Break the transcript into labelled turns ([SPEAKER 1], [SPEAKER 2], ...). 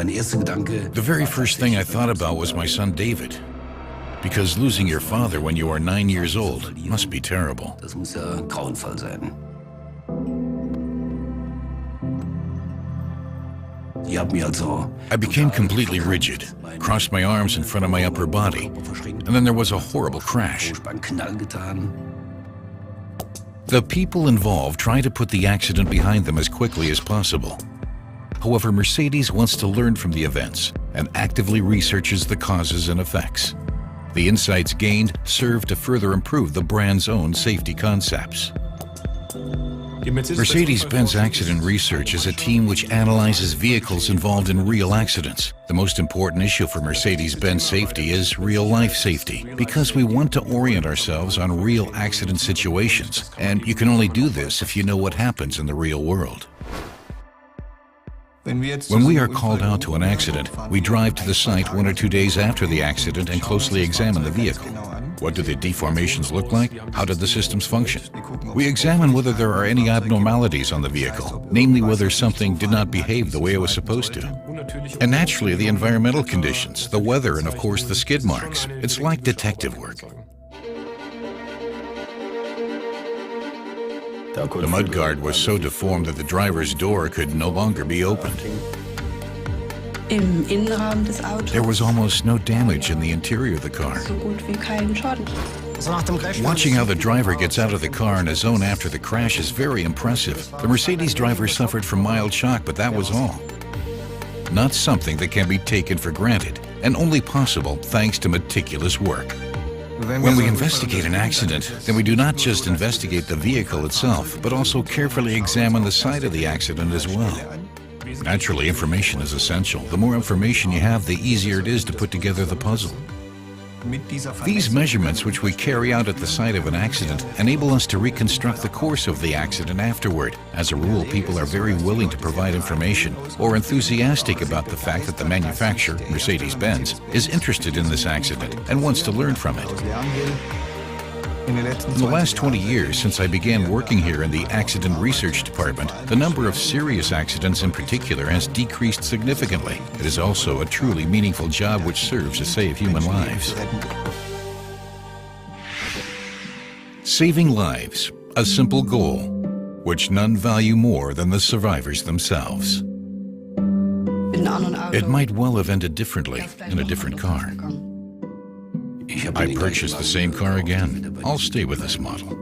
[SPEAKER 1] The very first thing I thought about was my son David, because losing your father when you are 9 years old must be terrible.
[SPEAKER 2] Das muss ja grauenvoll sein.
[SPEAKER 1] I became completely rigid, crossed my arms in front of my upper body, and then there was a horrible crash. The people involved try to put the accident behind them as quickly as possible. However, Mercedes wants to learn from the events and actively researches the causes and effects. The insights gained serve to further improve the brand's own safety concepts. Mercedes Benz Accident Research is a team which analyzes vehicles involved in real accidents. The most important issue for Mercedes Benz safety is real-life safety, because we want to orient ourselves on real accident situations, and you can only do this if you know what happens in the real world. When we are called out to an accident, we drive to the site 1 or 2 days after the accident and closely examine the vehicle. What do the deformations look like? How did the systems function? We examine whether there are any abnormalities on the vehicle, namely whether something did not behave the way it was supposed to. And naturally, the environmental conditions, the weather, and of course the skid marks. It's like detective work. The mudguard was so deformed that the driver's door could no longer be opened. There was almost no damage in the interior of the car. Watching how the driver gets out of the car on his own after the crash is very impressive. The Mercedes driver suffered from mild shock, but that was all. Not something that can be taken for granted, and only possible thanks to meticulous work. When we investigate an accident, then we do not just investigate the vehicle itself, but also carefully examine the site of the accident as well. Naturally, information is essential. The more information you have, the easier it is to put together the puzzle. These measurements, which we carry out at the site of an accident, enable us to reconstruct the course of the accident afterward. As a rule, people are very willing to provide information or enthusiastic about the fact that the manufacturer, Mercedes Benz, is interested in this accident and wants to learn from it. In the last 20 years, since I began working here in the Accident Research Department, the number of serious accidents in particular has decreased significantly. It is also a truly meaningful job which serves to save human lives. Saving lives, a simple goal, which none value more than the survivors themselves. It might well have ended differently in a different car. I purchased the same car again. I'll stay with this model.